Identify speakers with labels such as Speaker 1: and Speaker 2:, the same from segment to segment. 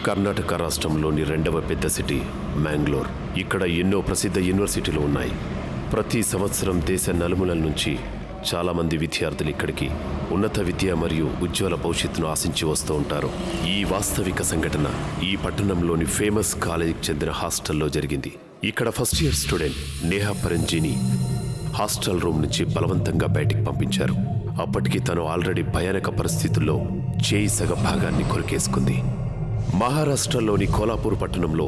Speaker 1: కర్ణాటక రాష్ట్రంలోని రెండవ పెద్ద సిటీ మ్యాంగ్లూర్. ఇక్కడ ఎన్నో ప్రసిద్ధ యూనివర్సిటీలు ఉన్నాయి. ప్రతి సంవత్సరం దేశ నలుమూలల నుంచి చాలామంది విద్యార్థులు ఇక్కడికి ఉన్నత విద్య మరియు ఉజ్వల భవిష్యత్తును ఆశించి వస్తూ ఉంటారు. ఈ వాస్తవిక సంఘటన ఈ పట్టణంలోని ఫేమస్ కాలేజీకి చెందిన హాస్టల్లో జరిగింది. ఇక్కడ ఫస్ట్ ఇయర్ స్టూడెంట్ నేహా పరంజీని హాస్టల్ రూమ్ నుంచి బలవంతంగా బయటికి పంపించారు. అప్పటికి తను ఆల్రెడీ భయానక పరిస్థితుల్లో చేయి సగ భాగాన్ని కొరికేసుకుంది. మహారాష్ట్రలోని కోలాపూర్ పట్టణంలో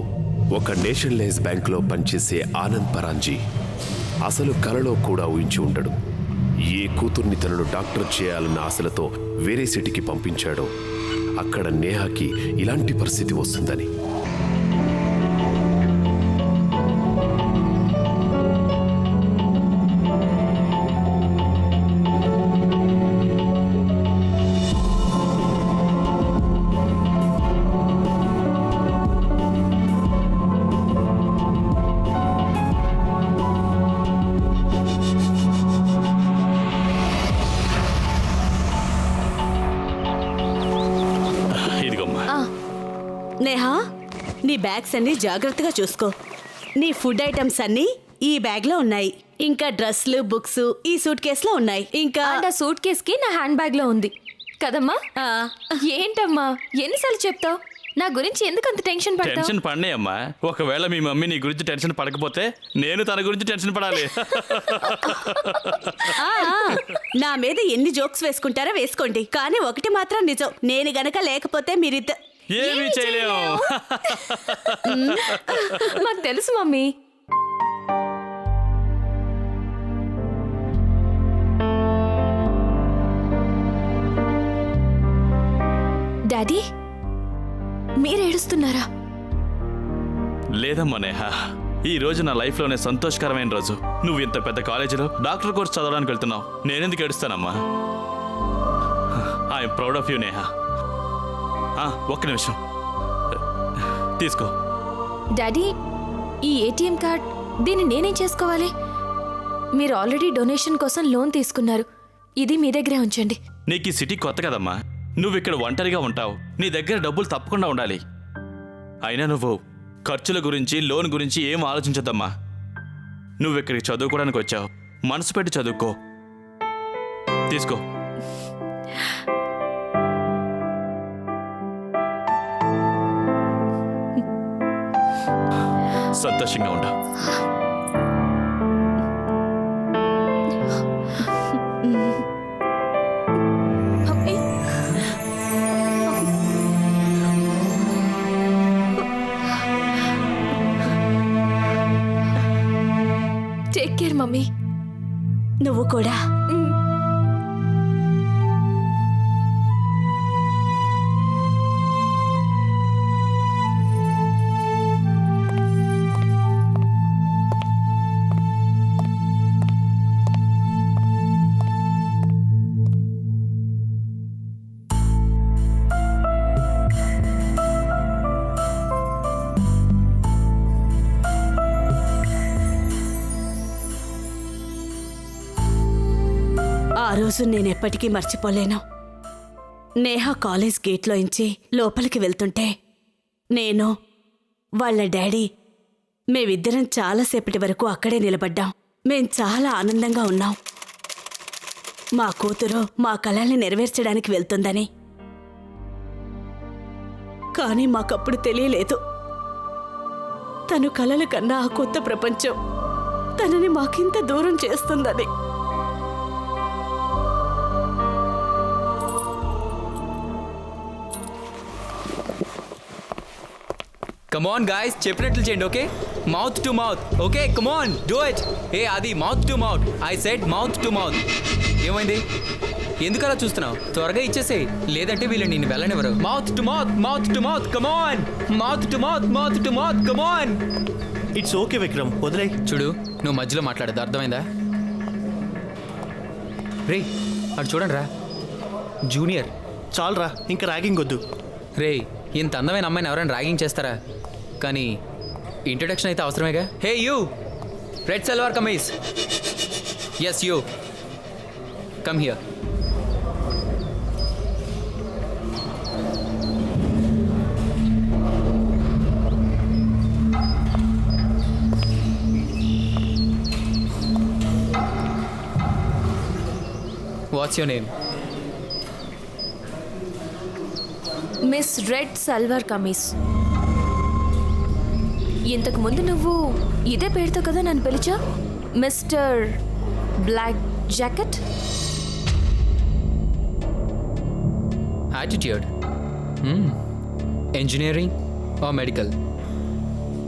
Speaker 1: ఒక నేషనలైజ్ బ్యాంకులో పనిచేసే ఆనంద్ పరాంజీ అసలు కలలో కూడా ఊహించి ఉండడు. ఏ కూతుర్ని తనను డాక్టర్ చేయాలన్న ఆశలతో వేరే సిటీకి పంపించాడో అక్కడ నేహాకి ఇలాంటి పరిస్థితి వస్తుందని.
Speaker 2: నేహా, నీ బ్యాగ్స్ అన్ని జాగ్రత్తగా చూసుకో. నీ ఫుడ్ ఐటమ్స్ అన్ని ఈ బ్యాగ్ లో ఉన్నాయి. ఇంకా డ్రెస్లు, బుక్స్ ఈ సూట్ కేసులో ఉన్నాయి. ఇంకా
Speaker 3: సూట్ కేస్ కి నా హ్యాండ్ బ్యాగ్ లో ఉంది కదమ్మా. ఏంటమ్మా ఎన్నిసార్లు చెప్తావు? నా గురించి ఎందుకు అంత టెన్షన్ పడతావు?
Speaker 4: టెన్షన్ పడనే అమ్మా. ఒకవేళ మీ మమ్మీ నీ గురించి టెన్షన్ పడకపోతే నేను తన గురించి టెన్షన్ పడాలి.
Speaker 2: నా మీద ఎన్ని జోక్స్ వేసుకుంటారో వేసుకోండి, కానీ ఒకటి మాత్రం నిజం, నేను గనక లేకపోతే మీరిద్దరు
Speaker 4: ఏమీ చేయలేము.
Speaker 3: మాకు తెలుసు మమ్మీ. డాడీ మీరు ఏడుస్తున్నారా?
Speaker 4: లేదమ్మా నేహా, ఈ రోజు నా లైఫ్ లోనే సంతోషకరమైన రోజు. నువ్వు ఇంత పెద్ద కాలేజీలో డాక్టర్ కోర్స్ చదవడానికి వెళ్తున్నావు. నేనెందుకు ఏడుస్తానమ్మా? I'm proud of you Neha. ఒక్క నిమిషం తీసుకో.
Speaker 3: డాడీ ఈ ఏటీఎం కార్డ్ దీన్ని నేనేం చేసుకోవాలి? మీరు ఆల్రెడీ డొనేషన్ కోసం లోన్ తీసుకున్నారు, ఇది మీ దగ్గరే ఉంచండి.
Speaker 4: నీకు ఈ సిటీ కొత్త కదమ్మా. నువ్వు ఇక్కడ ఒంటరిగా ఉంటావు. నీ దగ్గర డబ్బులు తప్పకుండా ఉండాలి. అయినా నువ్వు ఖర్చుల గురించి లోన్ గురించి ఏం ఆలోచించద్దమ్మా. నువ్వు ఇక్కడికి చదువుకోవడానికి వచ్చావు, మనసు పెట్టి చదువుకో. తీసుకో. సంతోషంగా ఉంటావు.
Speaker 3: Take care mummy.
Speaker 2: నువ్వు కూడా. ఆ రోజు నేనెప్పటికీ మర్చిపోలేను. నేహా కాలేజ్ గేట్లో ఇంచి లోపలికి వెళ్తుంటే నేను, వాళ్ళ డాడీ, మేమిద్దరం చాలాసేపటి వరకు అక్కడే నిలబడ్డాం. మేం చాలా ఆనందంగా ఉన్నాం. మా కూతురు మా కలల్ని నెరవేర్చడానికి వెళ్తుందని. కానీ మాకప్పుడు తెలియలేదు, తను కలల కన్నా ఆ కొత్త ప్రపంచం తనని మాకింత దూరం చేస్తుందని.
Speaker 5: Come on guys, చెప్పినట్లు చేయండి. Okay, mouth to mouth. Okay, come on, do it. అది mouth to mouth. I said mouth to mouth. ఏమైంది? ఎందుకు అలా చూస్తున్నావు? త్వరగా ఇచ్చేసేయ్, లేదంటే వీళ్ళు నిన్ను వెళ్ళనివ్వరు. Mouth to mouth, mouth to mouth, come on. Mouth to mouth, mouth to mouth, come on.
Speaker 6: It's okay Vikram, వదిలే.
Speaker 5: చూడు, నువ్వు మధ్యలో మాట్లాడదు, అర్థమైందా? రే అటు చూడండి రా, జూనియర్.
Speaker 6: చాలరా, ఇంకా ర్యాగింగ్ వద్దు.
Speaker 5: రే, ఇంత అందమైన అమ్మాయిని ఎవరైనా ర్యాగింగ్ చేస్తారా? కానీ ఇంట్రొడక్షన్ అయితే అవసరమేగా. Hey you, red salwar kameez. Yes you, come here. What's your name?
Speaker 3: Miss red salwar kameez. ఇంతకు ముందు నువ్వు ఇదే పేరుతో కదా నన్ను పిలిచా? Mister black jacket.
Speaker 5: Attitude. Engineering or medical?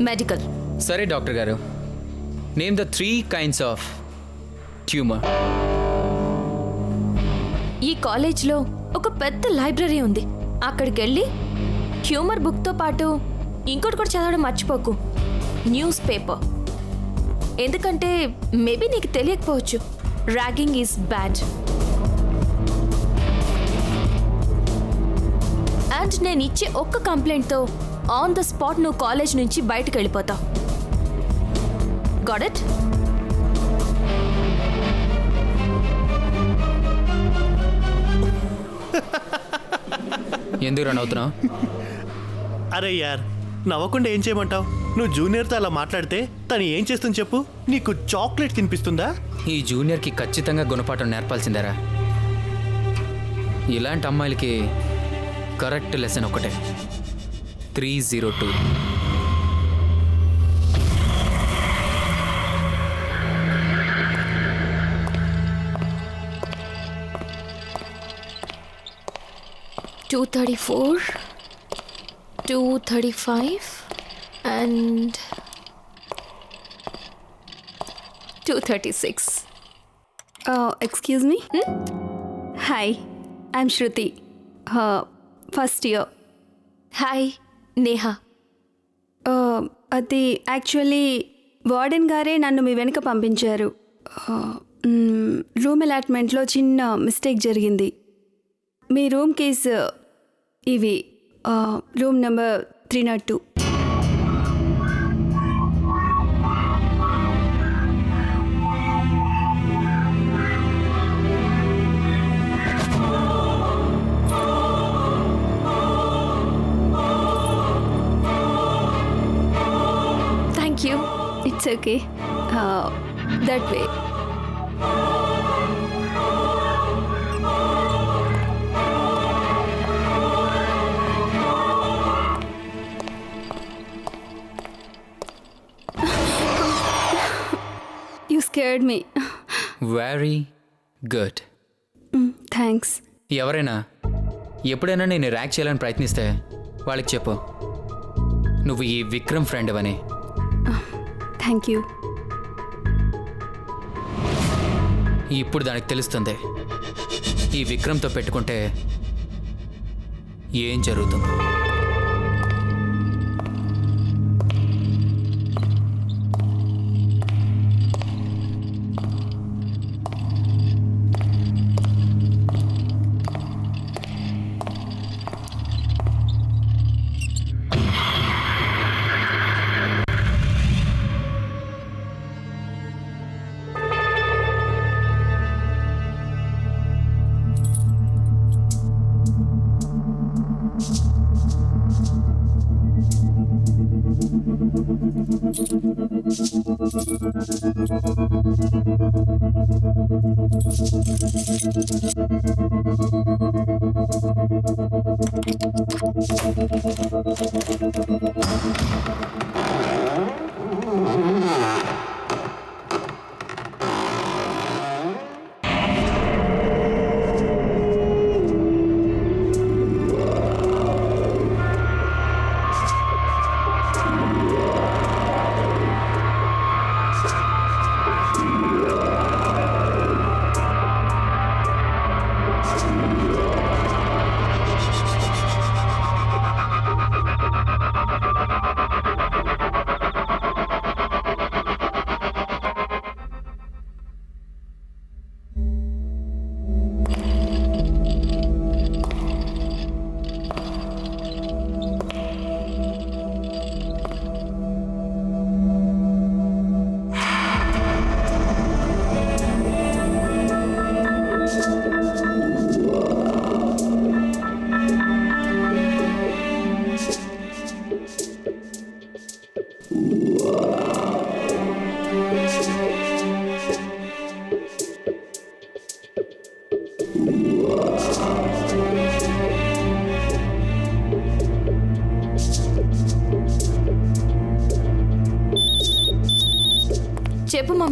Speaker 3: Medical.
Speaker 5: సరే డాక్టర్ గారు, name the 3 kinds of tumour.
Speaker 3: ఈ కాలేజ్లో ఒక పెద్ద లైబ్రరీ ఉంది. అక్కడికి వెళ్ళి ట్యూమర్ బుక్తో పాటు ఇంకోటి కూడా చదవడం మర్చిపోకు, న్యూస్ పేపర్. ఎందుకంటే మేబీ నీకు తెలియకపోవచ్చు, ర్యాగింగ్ ఈజ్ బ్యాడ్. అండ్ నేను ఇచ్చే ఒక్క కంప్లైంట్తో ఆన్ ద స్పాట్ నువ్వు కాలేజ్ నుంచి బయటకు వెళ్ళిపోతావు. Got it?
Speaker 5: ఎందుకు రన్ అవుతున్నావు?
Speaker 6: అరే యార్, నవ్వకుండా ఏం చేయమంటావు? నువ్వు జూనియర్తో అలా మాట్లాడితే తను ఏం చేస్తుంది చెప్పు? నీకు చాక్లెట్ తినిపిస్తుందా?
Speaker 5: ఈ జూనియర్కి ఖచ్చితంగా గుణపాఠం నేర్పాల్సిందేరా. ఇలాంటి అమ్మాయిలకి కరెక్ట్ లెసన్ ఒకటే, 302.
Speaker 3: $234, $235 and $236.
Speaker 7: Excuse me? Hi, I'm Shruti. First year.
Speaker 3: Hi, Neha.
Speaker 7: అది యాక్చువల్లీ వార్డెన్ గారే నన్ను మీ వెనుక పంపించారు. రూమ్ అలాట్మెంట్లో చిన్న మిస్టేక్ జరిగింది. మీ రూమ్ కీస్ ఇవి, room number 302.
Speaker 3: Thank you.
Speaker 7: It's okay. That way. You scared me.
Speaker 5: Very good.
Speaker 7: Thanks.
Speaker 5: ఎవరైనా ఎప్పుడైనా నేను ర్యాక్ చేయాలని ప్రయత్నిస్తే వాళ్ళకి చెప్పు, నువ్వు ఈ విక్రమ్ ఫ్రెండ్ అని.
Speaker 7: Thank you.
Speaker 5: ఇప్పుడు దానికి తెలుస్తుంది ఈ విక్రమ్తో పెట్టుకుంటే ఏం జరుగుతుందో.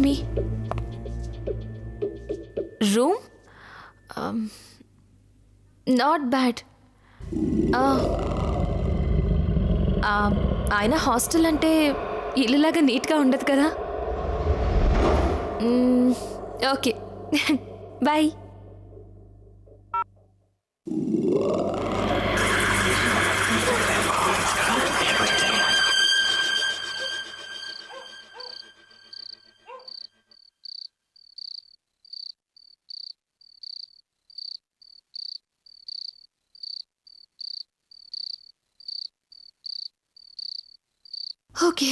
Speaker 3: me. Room? Not bad. ఆయన హాస్టల్ అంటే ఇల్లులాగా నీట్గా ఉండదు కదా. Okay bye. ఓకే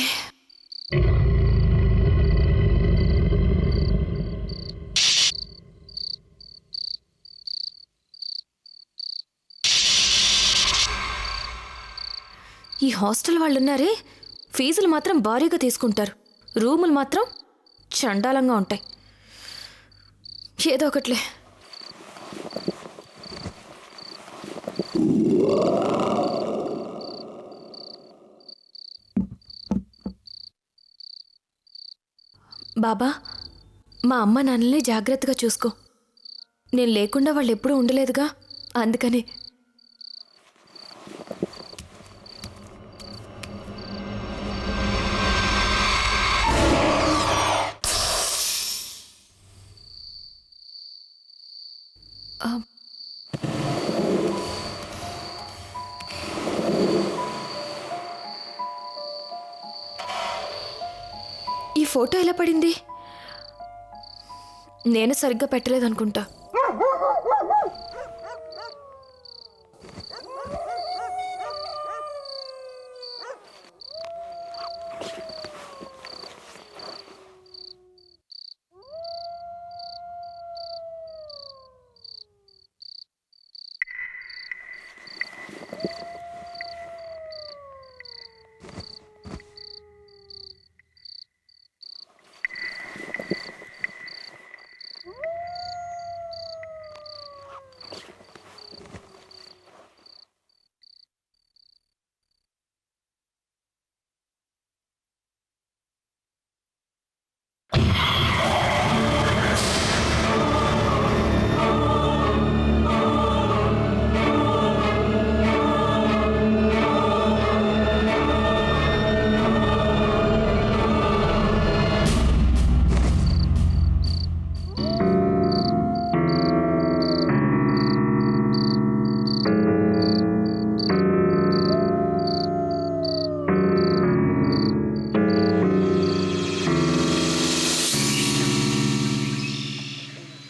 Speaker 3: ఈ హాస్టల్ వాళ్ళు ఉన్నారే, ఫీజులు మాత్రం భారీగా తీసుకుంటారు, రూములు మాత్రం చండాలంగా ఉంటాయి. ఏదో ఒకట్లే. బాబా, మా అమ్మ నాన్నల్ని జాగ్రత్తగా చూసుకో. నేను లేకుండా వాళ్ళు ఎప్పుడూ ఉండలేదుగా, అందుకని. ఈ ఫోటో ఎలా పడింది? నేను సరిగ్గా పెట్టలేదనుకుంటా.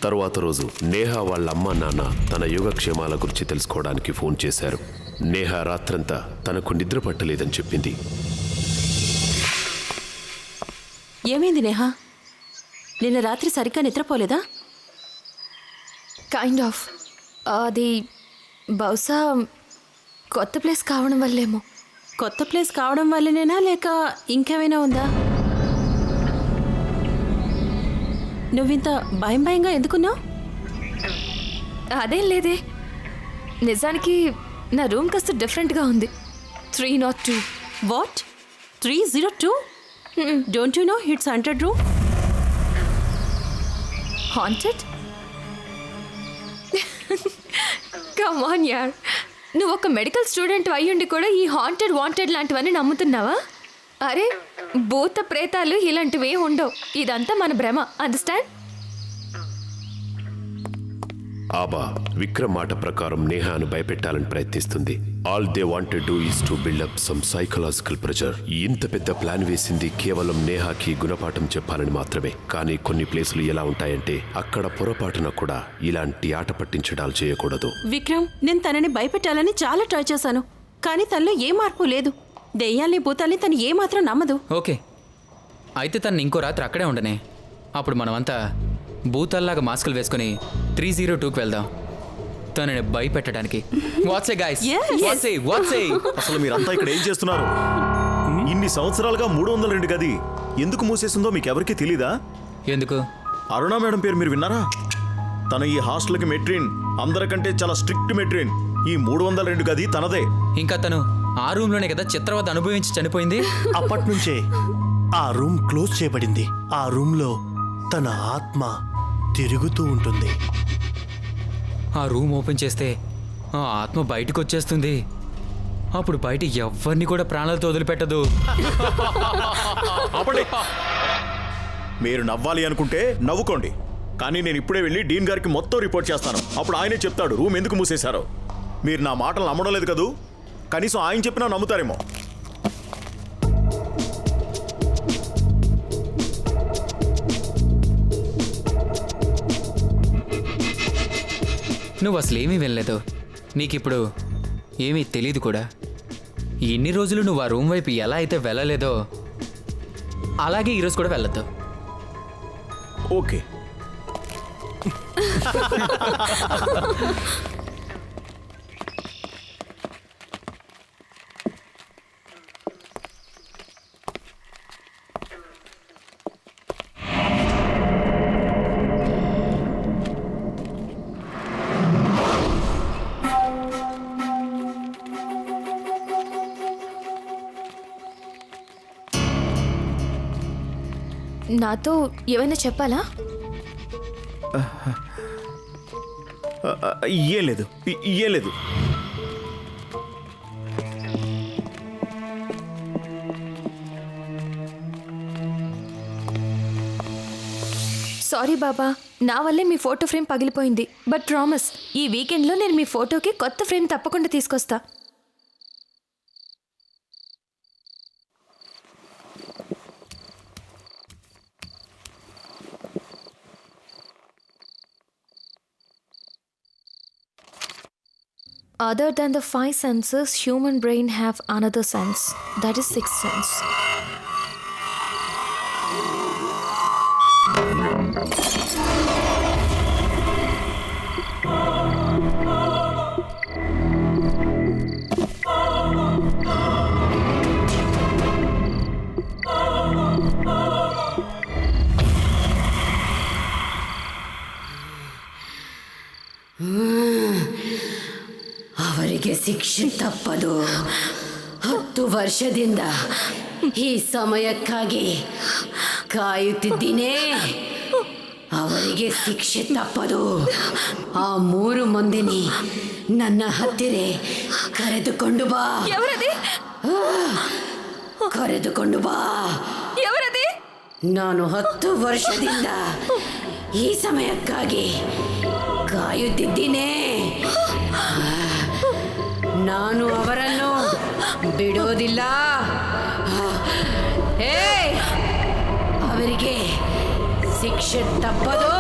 Speaker 1: తరువాత రోజు నేహా వాళ్ళ అమ్మ నాన్న తన యోగక్షేమాల గురించి తెలుసుకోవడానికి ఫోన్ చేశారు. నేహా రాత్రంతా తనకు నిద్ర పట్టలేదని చెప్పింది.
Speaker 2: ఏమైంది నేహా? నిన్న రాత్రి సరిగ్గా నిద్రపోలేదా?
Speaker 3: Kind of. అది బహుశా కొత్త ప్లేస్ కావడం వల్లేమో.
Speaker 2: కొత్త ప్లేస్ కావడం వల్లనేనా లేక ఇంకేమైనా ఉందా? నువ్వింత భయం భయంగా ఎందుకున్నావు?
Speaker 3: అదేం లేదే. నిజానికి నా రూమ్ కాస్త డిఫరెంట్గా ఉంది. 302.
Speaker 2: What? 302? Don't you know it's haunted room?
Speaker 3: Haunted? Come on యార్, నువ్వు ఒక మెడికల్ స్టూడెంట్ అయ్యుండి కూడా ఈ హాంటెడ్ వాంటెడ్ లాంటివన్నీ నమ్ముతున్నావా? అరే, భూత ప్రేతాలు ఇలాంటివే ఉండవు. ఇదంతా మన భ్రమ. అండర్స్టాండ్?
Speaker 1: ఆబా విక్రమ్ మాట ప్రకారం నేహాను భయపెట్టాలని ప్రయత్నిస్తుంది. All they wanted do is to buildup some psychological pressure. ఇంత పెద్ద ప్లాన్ వేసింది కేవలం నేహాకి గుణపాఠం చెప్పాలని మాత్రమే. కానీ కొన్ని ప్లేసులు ఎలా ఉంటాయంటే అక్కడ పొరపాటున కూడా ఇలాంటి ఆట పట్టించడాలు చేయకూడదు.
Speaker 2: విక్రమ్, నేను తనని భయపెట్టాలని చాలా ట్రై చేశాను, కానీ తనలో ఏ మార్పు లేదు. దెయ్యాల్ని భూతాల్ని తను ఏమాత్రం నమ్మదు.
Speaker 5: ఓకే, అయితే తను ఇంకో రాత్రి అక్కడే ఉండనే. అప్పుడు మనమంతా భూతాల్లాగా మాస్కులు వేసుకుని 302కి వెళ్దాం, తనని భయపెట్టడానికి. వాట్సే గైస్, వాట్సే.
Speaker 8: అసలు మీరంతా ఇక్కడ ఏం చేస్తున్నారు? ఇన్ని సంవత్సరాలుగా 302 గది ఎందుకు మూసేసిందో మీకు ఎవరికీ తెలీదా?
Speaker 5: ఎందుకు?
Speaker 8: అరుణ మేడం పేరు మీరు విన్నారా? తన ఈ హాస్టల్కి మెట్రిన్, అందరికంటే చాలా స్ట్రిక్ట్ మెట్రిన్. ఈ 302 గది తనదే.
Speaker 5: ఇంకా తను ఆ రూమ్లోనే కదా చిత్రవద అనుభవించి చనిపోయింది.
Speaker 6: అప్పటి నుంచే ఆ రూమ్ క్లోజ్ చేయబడింది. ఆ రూమ్ లో తన ఆత్మ తిరుగుతూ ఉంటుంది.
Speaker 5: ఆ రూమ్ ఓపెన్ చేస్తే ఆ ఆత్మ బయటకు వచ్చేస్తుంది. అప్పుడు బయట ఎవరిని కూడా ప్రాణాలతో వదిలిపెట్టదు.
Speaker 8: ఆపండి. మీరు నవ్వాలి అనుకుంటే నవ్వుకోండి, కానీ నేను ఇప్పుడే వెళ్ళి డీన్ గారికి మొత్తం రిపోర్ట్ చేస్తాను. అప్పుడు ఆయనే చెప్తాడు రూమ్ ఎందుకు మూసేశారో. మీరు నా మాటలు నమ్మడం లేదు కదూ, కనీసం ఆయన చెప్పినా నమ్ముతారేమో.
Speaker 5: నువ్వు అసలు ఏమీ వెళ్ళలేదు, నీకిప్పుడు ఏమీ తెలీదు కూడా. ఎన్ని రోజులు నువ్వు ఆ రూమ్ వైపు ఎలా అయితే వెళ్ళలేదో అలాగే ఈరోజు కూడా వెళ్ళొద్దు.
Speaker 8: ఓకే.
Speaker 3: నాతో ఏమైనా చెప్పాలా?
Speaker 8: ఏం లేదు, ఏం లేదు.
Speaker 3: సారీ బాబా, నా వల్లే మీ ఫోటో ఫ్రేమ్ పగిలిపోయింది. బట్ ప్రామిస్, ఈ వీకెండ్లో నేను మీ ఫోటోకి కొత్త ఫ్రేమ్ తప్పకుండా తీసుకొస్తా. Other than the 5 senses, human brain have another sense. That is 6th sense.
Speaker 9: ಅವರಿಗೆ ಶಿಕ್ಷೆ ತಪ್ಪದು. 10 ವರ್ಷದಿಂದ ಈ ಸಮಯಕ್ಕಾಗಿ ಕಾಯುತ್ತಿದ್ದೀನಿ. ಅವರಿಗೆ ಶಿಕ್ಷೆ ತಪ್ಪದು. ಆ 3 ಮಂದಿನಿ ನನ್ನ ಹತ್ತಿರ ಕರೆದುಕೊಂಡು ಬಾ. ಕರೆದುಕೊಂಡು ಬಾ. ನಾನು 10 ವರ್ಷದಿಂದ ಈ ಸಮಯಕ್ಕಾಗಿ ಕಾಯುತ್ತಿದ್ದೀನಿ. ನಾನು ಅವರನ್ನು ಬಿಡೋದಿಲ್ಲ. ಅವರಿಗೆ ಶಿಕ್ಷೆ ತಪ್ಪದು.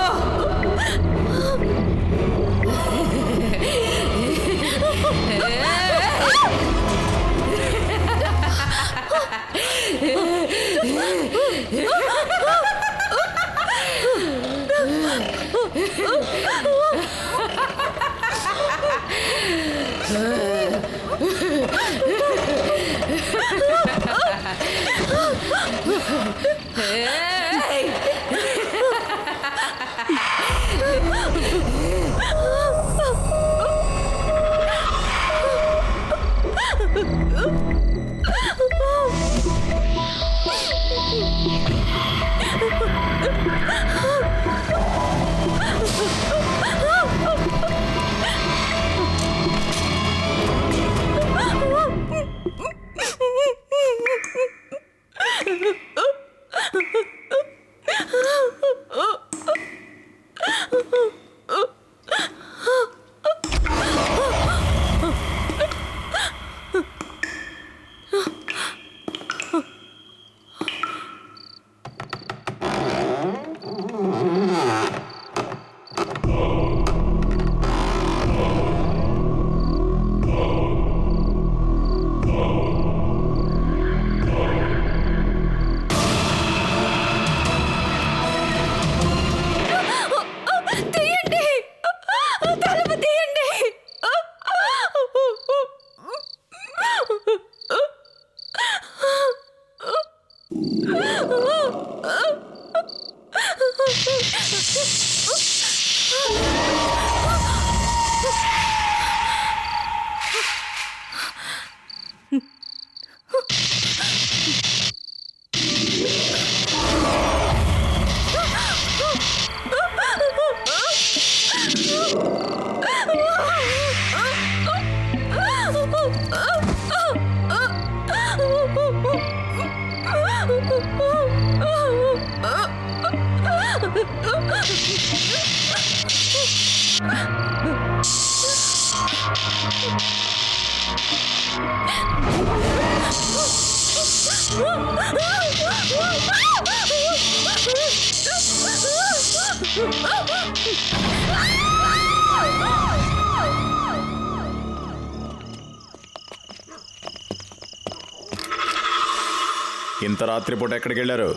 Speaker 8: ఇంత రాత్రిపూట ఎక్కడికి వెళ్ళారు?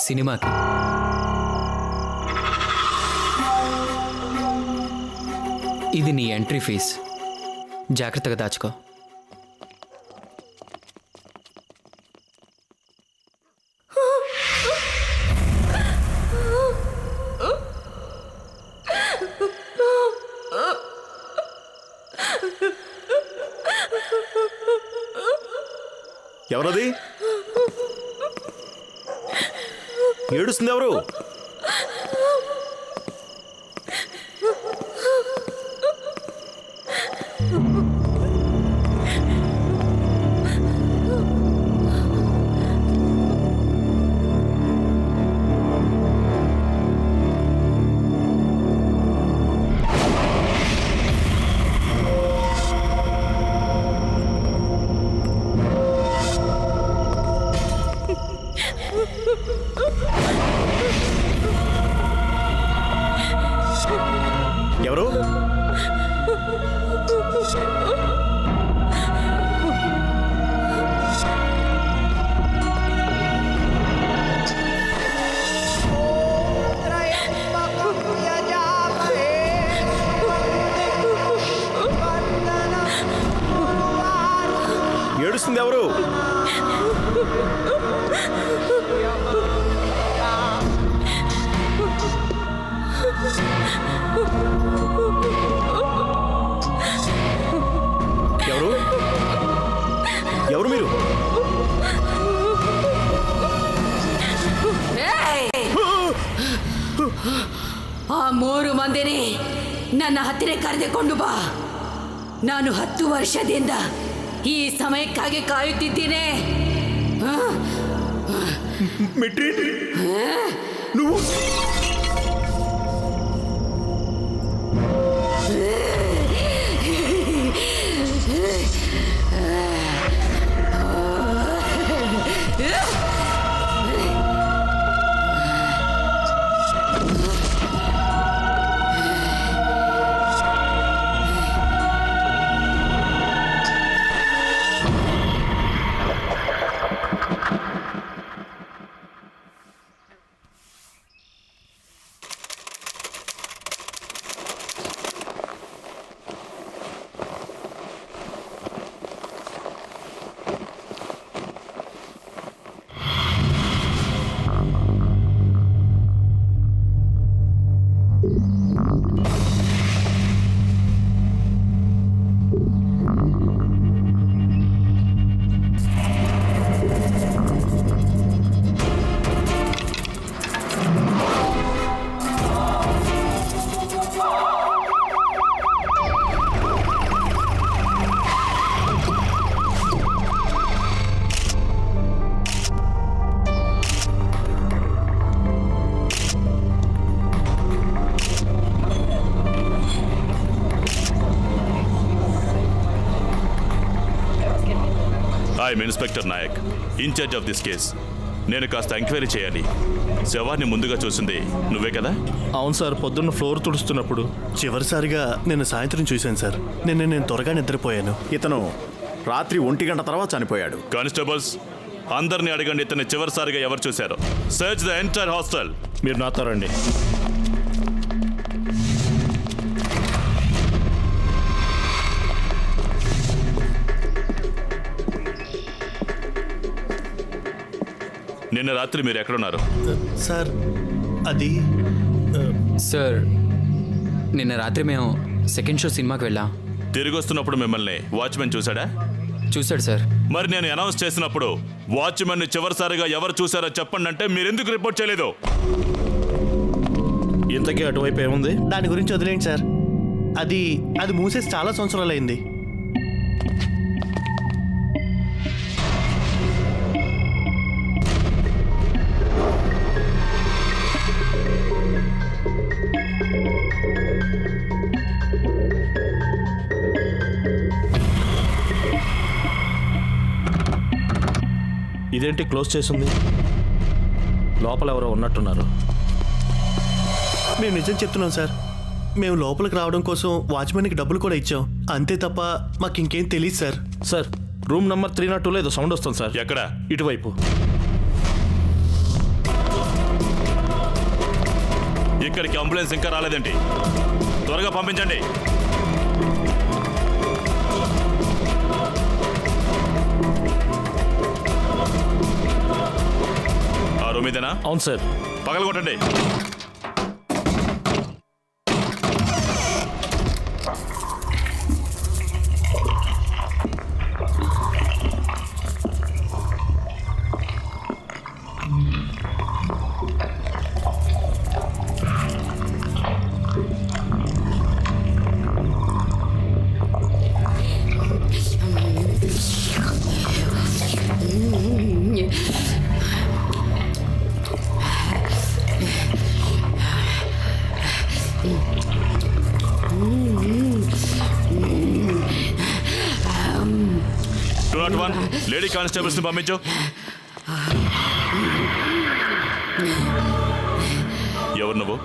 Speaker 5: సినిమాకి. ఇది నీ ఎంట్రీ ఫీజ్, జాగ్రత్తగా దాచుకో.
Speaker 8: ఎవరది? ఏడుస్తుంది ఎవరు? ఎవరు? ఏడుస్తుంది ఎవరు? ఎవరు? ఎవరు మీరు?
Speaker 9: ಆ 3 ಮಂದಿನಿ ನನ್ನ ಹತ್ತಿರ ಕರೆದುಕೊಂಡು ಬಾ. ನಾನು 10 ವರ್ಷದಿಂದ ಈ ಸಮಯಕ್ಕಾಗಿ ಕಾಯುತ್ತಿದ್ದೇನೆ.
Speaker 8: మెట్రిన్, నువ్వు
Speaker 4: I'm inspector Nayak, incharge of this case. నేను కాస్త ఎంక్వైరీ చేయాలి. శవాన్ని ముందుగా చూసింది నువ్వే కదా?
Speaker 6: అవును సార్, పొద్దున్న ఫ్లోర్ తుడుస్తున్నప్పుడు చివరిసారిగా నేను సాయంత్రం చూశాను సార్. నేను త్వరగా నిద్రపోయాను.
Speaker 8: ఇతను రాత్రి 1 గంట తర్వాత చనిపోయాడు.
Speaker 4: కానిస్టేబుల్స్, అందరినీ అడగండి ఇతన్ని చివరిసారిగా ఎవరు చూశారు. Search the entire hostel.
Speaker 6: మీరు నాతో రండి.
Speaker 4: నిన్న రాత్రి మీరు ఎక్కడున్నారు?
Speaker 6: సార్ అది
Speaker 5: సార్, నిన్న రాత్రి మేము సెకండ్ షో సినిమాకి వెళ్ళాం.
Speaker 4: తిరిగి వస్తున్నప్పుడు మిమ్మల్ని వాచ్మెన్ చూశాడా?
Speaker 5: చూశాడు సార్.
Speaker 4: మరి నేను అనౌన్స్ చేసినప్పుడు వాచ్మెన్ చివరిసారిగా ఎవరు చూశారో చెప్పండి అంటే మీరు ఎందుకు రిపోర్ట్ చేయలేదు?
Speaker 6: ఇంతకీ అటువైపు ఏముంది? దాని గురించి వదిలేండి సార్. అది మూసేసి చాలా సంవత్సరాలైంది.
Speaker 10: ఇదేంటి క్లోజ్ చేసింది? లోపల ఎవరో ఉన్నట్టున్నారు.
Speaker 6: మేము నిజం చెప్తున్నాం సార్. మేము లోపలికి రావడం కోసం వాచ్మెన్కి డబ్బులు కూడా ఇచ్చాం, అంతే తప్ప మాకు ఇంకేం తెలియదు సార్.
Speaker 10: సార్ రూమ్ నెంబర్ 302లో ఏదో సౌండ్ వస్తుంది సార్.
Speaker 4: ఎక్కడ?
Speaker 10: ఇటువైపు.
Speaker 4: ఇక్కడికి అంబులెన్స్ ఇంకా రాలేదేంటి? త్వరగా పంపించండి. ఆ రూమ్ ఇదేనా?
Speaker 10: అవును సార్.
Speaker 4: పగలగొట్టండి. లేడీ కానిస్టేబుల్స్ ని పంపించు. ఎవరు నువ్వు?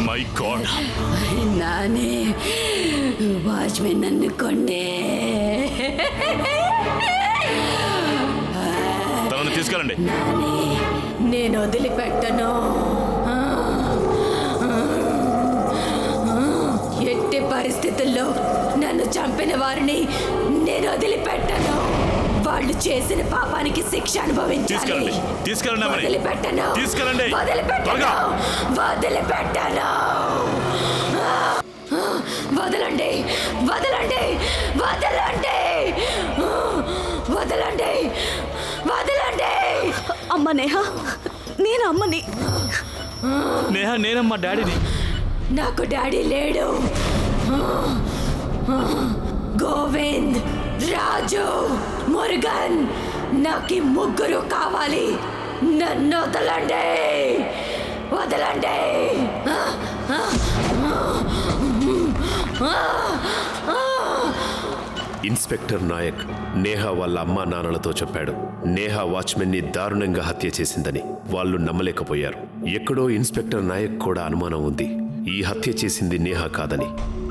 Speaker 4: మై గాడ్,
Speaker 9: నానే వాచ్మెన్ అనుకోండి.
Speaker 4: తనని తీసుకెళ్ళండి.
Speaker 9: నేను వదిలిపెట్టను. ఎట్టి పరిస్థితుల్లో నన్ను చంపిన వారిని నేను వదిలిపెట్టను. వాళ్ళు చేసిన పాపానికి శిక్ష అనుభవించాలి. వదిలిపెట్టను. వదిలిపెట్టను. వదలండి, వదలండి, వదలండి, వదలండి, వదలండి.
Speaker 2: అమ్మ నేహ, నేను అమ్మని.
Speaker 4: నేహ, నేనమ్మా డాడీని.
Speaker 9: నాకు డాడీ లేడు. గోవింద్, రాజు, మురుగన్, నాకు ముగ్గురు కావాలి. నన్ను వదలండి, వదలండి.
Speaker 1: ఇన్స్పెక్టర్ నాయక్ నేహా వాళ్ళ అమ్మా నాన్నలతో చెప్పాడు. నేహా వాచ్మెన్ని దారుణంగా హత్య చేసిందని. వాళ్ళు నమ్మలేకపోయారు. ఎక్కడో ఇన్స్పెక్టర్ నాయక్ కూడా అనుమానం ఉంది, ఈ హత్య చేసింది నేహా కాదని.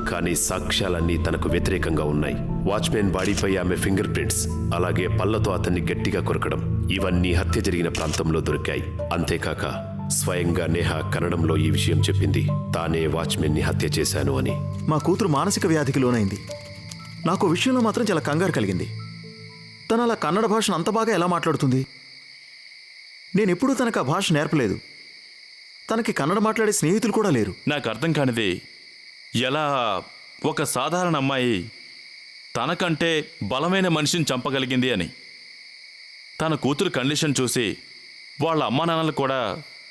Speaker 1: కానీ సాక్ష్యాలన్నీ తనకు వ్యతిరేకంగా ఉన్నాయి. వాచ్మెన్ బాడీపై ఆమె ఫింగర్ ప్రింట్స్, అలాగే పళ్ళతో అతన్ని గట్టిగా కొరకడం, ఇవన్నీ హత్య జరిగిన ప్రాంతంలో దొరికాయి. అంతేకాక స్వయంగా నేహా కన్నడంలో ఈ విషయం చెప్పింది, తానే వాచ్మెన్ని హత్య చేశాను అని.
Speaker 8: మా కూతురు మానసిక వ్యాధికి లోనైంది. నాకు విషయంలో మాత్రం చాలా కంగారు కలిగింది. తను అలా కన్నడ భాషను అంత బాగా ఎలా మాట్లాడుతుంది? నేనెప్పుడూ తనకు ఆ భాష నేర్పలేదు. తనకి కన్నడ మాట్లాడే స్నేహితులు కూడా లేరు.
Speaker 4: నాకు అర్థం కానిది, ఎలా ఒక సాధారణ అమ్మాయి తనకంటే బలమైన మనిషిని చంపగలిగింది అని. తన కూతురు కండిషన్ చూసి వాళ్ళ అమ్మా నాన్నలు కూడా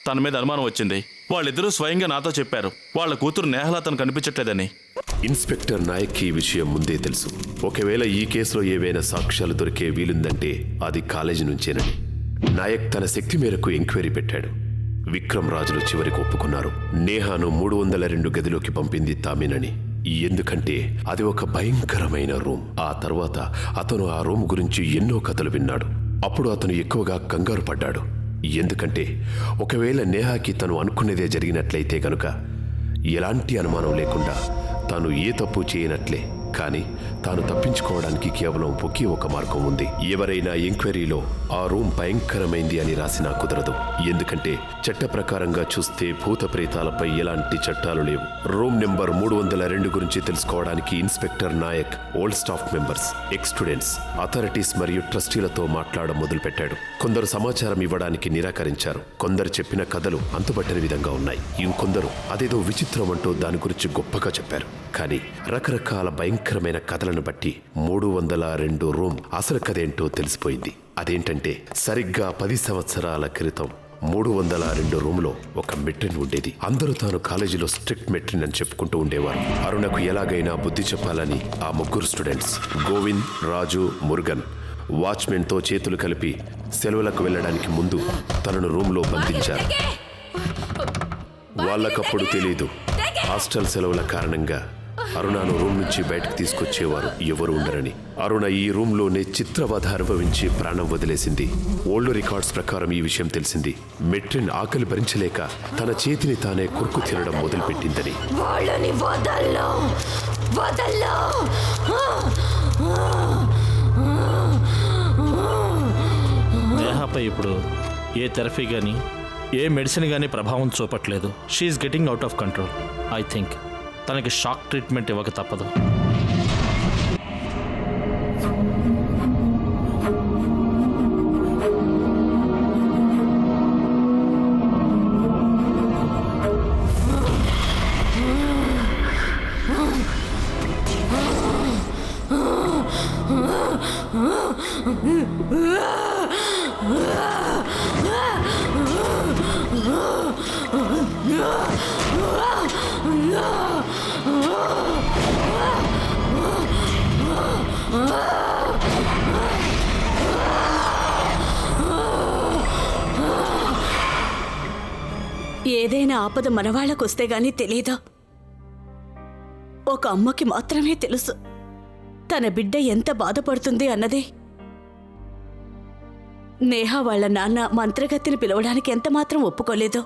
Speaker 4: తన మీద అనుమానం వచ్చింది. వాళ్ళిద్దరూ స్వయంగా నాతో చెప్పారు, వాళ్ళ కూతురు నేహలా తను కనిపించట్లేదని.
Speaker 1: ఇన్స్పెక్టర్ నాయక్ ఈ విషయం ముందే తెలుసు. ఒకవేళ ఈ కేసులో ఏవైనా సాక్ష్యాలు దొరికే వీలుందంటే అది కాలేజీ నుంచేనని. నాయక్ తన శక్తి మేరకు ఎంక్వైరీ పెట్టాడు. విక్రమ్ రాజులు చివరికి ఒప్పుకున్నారు, నేహాను 302 గదిలోకి పంపింది తామేనని. ఎందుకంటే అది ఒక భయంకరమైన రూమ్. ఆ తర్వాత అతను ఆ రూమ్ గురించి ఎన్నో కథలు విన్నాడు. అప్పుడు అతను ఎక్కువగా కంగారు పడ్డాడు. ఎందుకంటే ఒకవేళ నేహాకి తను అనుకునేదే జరిగినట్లయితే గనుక ఎలాంటి అనుమానం లేకుండా తాను ఏ తప్పు చేయనట్లే. కానీ తాను తప్పించుకోవడానికి కేవలం ఒకే ఒక మార్గం ఉంది. ఎవరైనా ఎంక్వైరీలో ఆ రూమ్ భయంకరమైంది అని రాసినా కుదరదు. ఎందుకంటే చట్ట ప్రకారంగా చూస్తే భూత ప్రేతాలపై ఎలాంటి చట్టాలు లేవు. రూమ్ నెంబర్ 302 గురించి తెలుసుకోవడానికి inspector Nayak old staff members, ex students, authorities మరియు ట్రస్టీలతో మాట్లాడడం మొదలుపెట్టాడు. కొందరు సమాచారం ఇవ్వడానికి నిరాకరించారు. కొందరు చెప్పిన కథలు అంతుబట్టని విధంగా ఉన్నాయి. ఇంకొందరు అదేదో విచిత్రం అంటూ దాని గురించి గొప్పగా చెప్పారు. కానీ రకరకాల భయంకరమైన కథలను బట్టి 302 రూమ్ అసలు కథేంటో తెలిసిపోయింది. అదేంటంటే సరిగ్గా 10 సంవత్సరాల క్రితం 302 రూమ్లో ఒక మెట్రిన్ ఉండేది. అందరూ తాను కాలేజీలో స్ట్రిక్ట్ మెట్రిన్ అని చెప్పుకుంటూ ఉండేవారు. అరుణకు ఎలాగైనా బుద్ధి చెప్పాలని ఆ ముగ్గురు స్టూడెంట్స్ గోవింద్, రాజు, మురుగన్ వాచ్మెన్తో చేతులు కలిపి సెలవులకు వెళ్ళడానికి ముందు తనను రూమ్లో బంధించారు. వాళ్ళకప్పుడు తెలీదు హాస్టల్ సెలవుల కారణంగా అరుణను రూమ్ నుంచి బయటకు తీసుకొచ్చేవారు ఎవరు ఉండరని అరుణ ఈ రూమ్లోనే చిత్రవధ అనుభవించి ప్రాణం వదిలేసింది. ఓల్డ్ రికార్డ్స్ ప్రకారం ఈ విషయం తెలిసింది. మెట్రిన్ ఆకలి భరించలేక తన చేతిని తానే కురుకు తినడం మొదలుపెట్టిందని.
Speaker 10: నేహాపై ఇప్పుడు ఏ థెరపీ కానీ ఏ మెడిసిన్ కానీ ప్రభావం చూపట్లేదు. She's getting out of control. I think తనకి షాక్ ట్రీట్మెంట్ ఇవ్వక తప్పదు.
Speaker 2: ఏదైనా ఆపద మనవాళ్లకొస్తే గానీ తెలీదా? ఒక అమ్మకి మాత్రమే తెలుసు తన బిడ్డ ఎంత బాధపడుతుంది అన్నది. నేహా వాళ్ళ నాన్న మంత్రగతిని పిలవడానికి ఎంతమాత్రం ఒప్పుకోలేదు.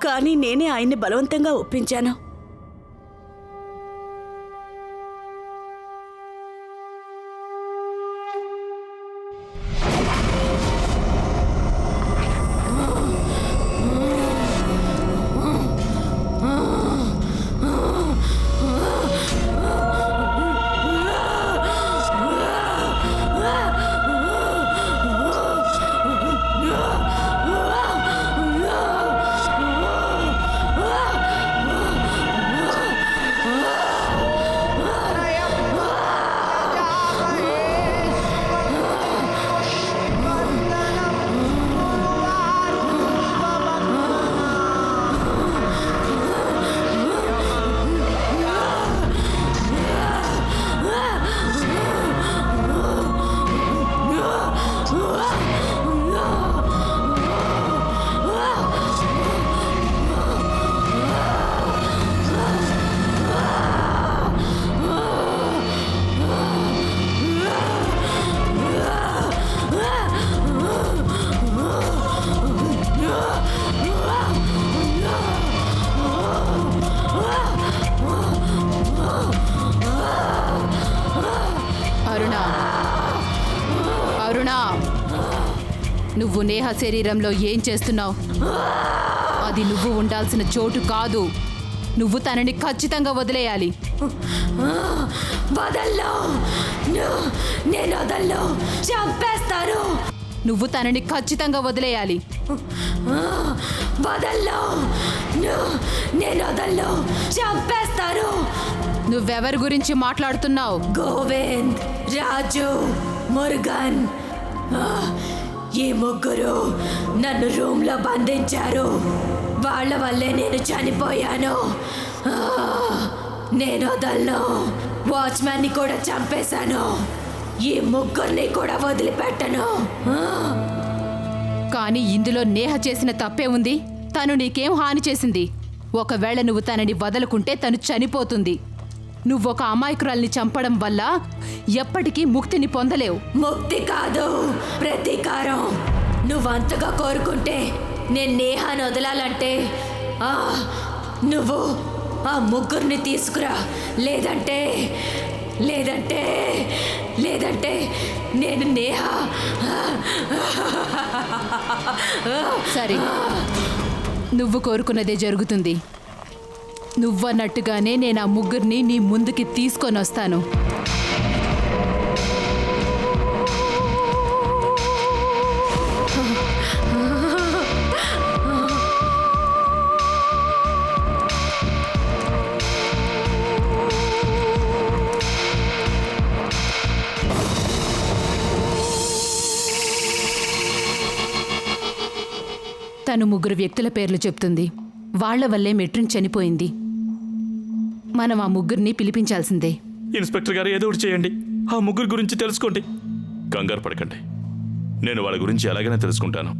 Speaker 2: కానీ నేనే ఆయన్ని బలవంతంగా ఒప్పించాను.
Speaker 11: నువ్వు నేహ శరీరంలో ఏం చేస్తున్నావు? అది నువ్వు ఉండాల్సిన చోటు కాదు. నువ్వు తనని ఖచ్చితంగా వదిలేయాలి.
Speaker 9: చంపేస్తాను.
Speaker 11: నువ్వు తనని ఖచ్చితంగా వదిలేయాలి.
Speaker 9: చంపేస్తాను.
Speaker 11: నువ్వెవరి గురించి మాట్లాడుతున్నావు?
Speaker 9: గోవింద్, రాజు, మురుగన్, ఈ ముగ్గురు నన్ను రూమ్లో బంధించారు. వాళ్ళ వల్లే నేను చనిపోయాను. నేను వదలను. వాచ్మ్యాన్ని కూడా చంపేశాను. ఈ ముగ్గురిని కూడా వదిలిపెట్టను.
Speaker 11: కానీ ఇందులో నేహ చేసిన తప్పే ఉంది. తను నీకేం హాని చేసింది? ఒకవేళ నువ్వు తనని వదలుకుంటే తను చనిపోతుంది. నువ్వొక అమాయకురాల్ని చంపడం వల్ల ఎప్పటికీ ముక్తిని పొందలేవు.
Speaker 9: ముక్తి కాదు, ప్రతీకారం. నువ్వంతగా కోరుకుంటే నేను నేహాను వదలాలంటే నువ్వు ఆ ముగ్గురిని తీసుకురా. లేదంటే లేదంటే లేదంటే నేను నేహా.
Speaker 11: సరే, నువ్వు కోరుకున్నదే జరుగుతుంది. నువ్వన్నట్టుగానే నేను ఆ ముగ్గురిని నీ ముందుకి తీసుకొని వస్తాను. తను ముగ్గురు వ్యక్తుల పేర్లు చెప్తుంది. వాళ్ల వల్లే మెట్రిన్ చనిపోయింది. మనం ఆ ముగ్గురిని పిలిపించాల్సిందే.
Speaker 4: ఇన్స్పెక్టర్ గారు, ఏదో ఒకటి చేయండి. ఆ ముగ్గురు గురించి తెలుసుకోండి. కంగారు పడకండి. నేను వాళ్ళ గురించి ఎలాగైనా తెలుసుకుంటాను.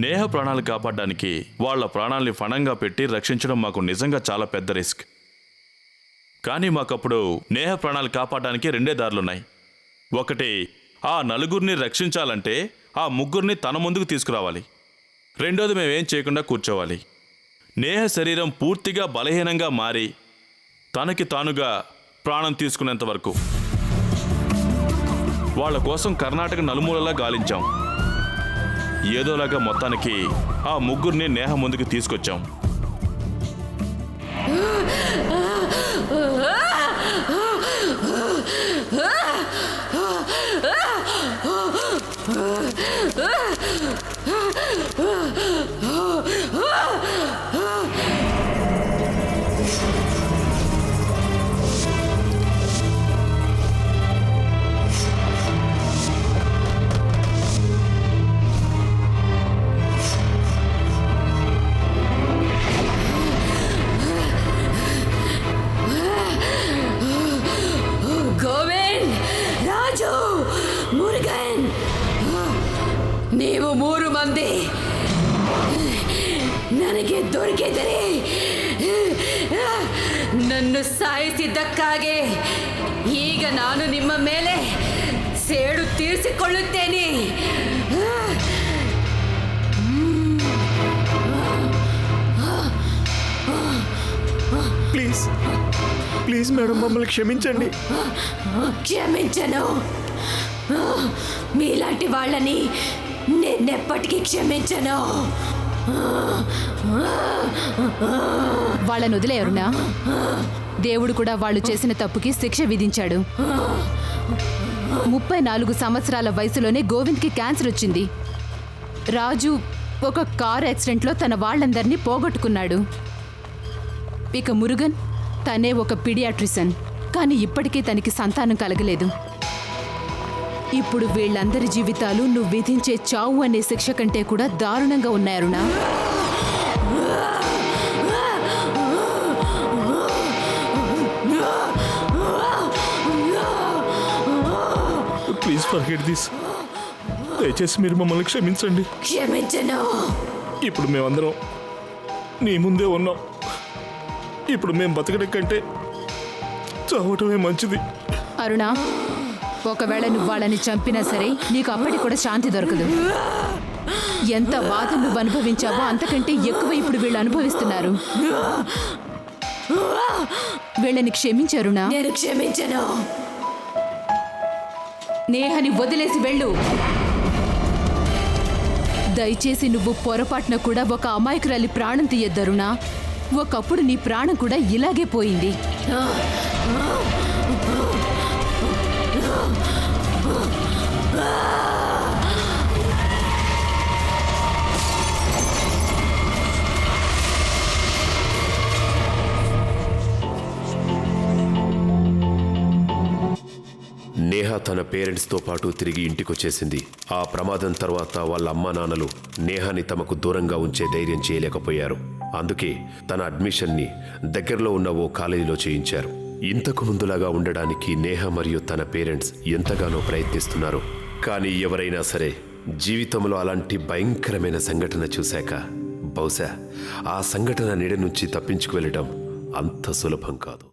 Speaker 4: నేహ ప్రాణాలు కాపాడడానికి వాళ్ళ ప్రాణాల్ని ఫణంగా పెట్టి రక్షించడం మాకు నిజంగా చాలా పెద్ద రిస్క్. కానీ మాకప్పుడు నేహ ప్రాణాలు కాపాడడానికి 2 దారులున్నాయి. ఒకటి, ఆ నలుగురిని రక్షించాలంటే ఆ ముగ్గురిని తన ముందుకు తీసుకురావాలి. రెండోది, మేమేం చేయకుండా కూర్చోవాలి. నేహ శరీరం పూర్తిగా బలహీనంగా మారి తనకి తానుగా ప్రాణం తీసుకునేంత వరకు. వాళ్ళ కోసం కర్ణాటక నలుమూలలా గాలించాం. ఏదోలాగా మొత్తానికి ఆ ముగ్గురిని నేహ ముందుకు తీసుకొచ్చాం.
Speaker 9: ಗೋವಿಂದ್, ರಾಜು, ಮುರುಗನ್, ನೀವು 3 ಮಂದಿ ನನಗೆ ದೊರಕಿದರೆ ನನ್ನ ಸಾಯಿಸಿದ್ದಕ್ಕಾಗಿ ಈಗ ನಾನು ನಿಮ್ಮ ಮೇಲೆ ಸೇಡು ತೀರಿಸಿಕೊಳ್ಳುತ್ತೇನೆ.
Speaker 8: ప్లీజ్ ప్లీజ్ మేడం, మమ్మల్ని క్షమించండి.
Speaker 9: క్షమించను. మీలాంటి వాళ్ళని నేనెప్పటికీ క్షమించను.
Speaker 11: వాళ్ళని వదిలే అరుణా. దేవుడు కూడా వాళ్ళు చేసిన తప్పుకి శిక్ష విధించాడు. 34 సంవత్సరాల వయసులోనే గోవింద్కి క్యాన్సర్ వచ్చింది. రాజు ఒక కారు యాక్సిడెంట్లో తన వాళ్ళందరినీ పోగొట్టుకున్నాడు. ఇక మురుగన్, తనే ఒక పీడియాట్రిసన్, కానీ ఇప్పటికీ తనకి సంతానం కలగలేదు. ఇప్పుడు వీళ్ళందరి జీవితాలు నువ్వు విధించే చావు అనే శిక్ష కంటే కూడా దారుణంగా ఉన్నాయి అరుణా.
Speaker 10: Please forget this. దయచేసి మీరు మమ్మల్ని క్షమించండి.
Speaker 9: క్షమించను.
Speaker 10: ఇప్పుడు మేమందరం నీ ముందే ఉన్నాం. ఇప్పుడు మేము బతకడం కంటే చావటమే మంచిది.
Speaker 11: అరుణా, ఒకవేళ నువ్వు వాళ్ళని చంపినా సరే నీకు అప్పటికి కూడా శాంతి దొరకదు. ఎంత బాధ నువ్వు అనుభవించావో అంతకంటే ఎక్కువ ఇప్పుడు వీళ్ళు అనుభవిస్తున్నారు. వీళ్ళని క్షమించరునా?
Speaker 9: నేను క్షమించను.
Speaker 11: నేహని వదిలేసి వెళ్ళు. దయచేసి నువ్వు పొరపాటున కూడా ఒక అమాయకురాలి ప్రాణం తీయద్దరునా. ఒకప్పుడు నీ ప్రాణం కూడా ఇలాగే పోయింది.
Speaker 1: నేహ తన పేరెంట్స్తో పాటు తిరిగి ఇంటికొచ్చేసింది. ఆ ప్రమాదం తర్వాత వాళ్ళ అమ్మా నాన్నలు నేహాని తమకు దూరంగా ఉంచే ధైర్యం చేయలేకపోయారు. అందుకే తన అడ్మిషన్ని దగ్గరలో ఉన్న ఓ కాలేజీలో చేయించారు. ఇంతకు ముందులాగా ఉండడానికి నేహ మరియు తన పేరెంట్స్ ఎంతగానో ప్రయత్నిస్తున్నారు. కానీ ఎవరైనా సరే జీవితంలో అలాంటి భయంకరమైన సంఘటన చూశాక బహుశా ఆ సంఘటన నీడ నుంచి తప్పించుకు వెళ్ళడం అంత సులభం కాదు.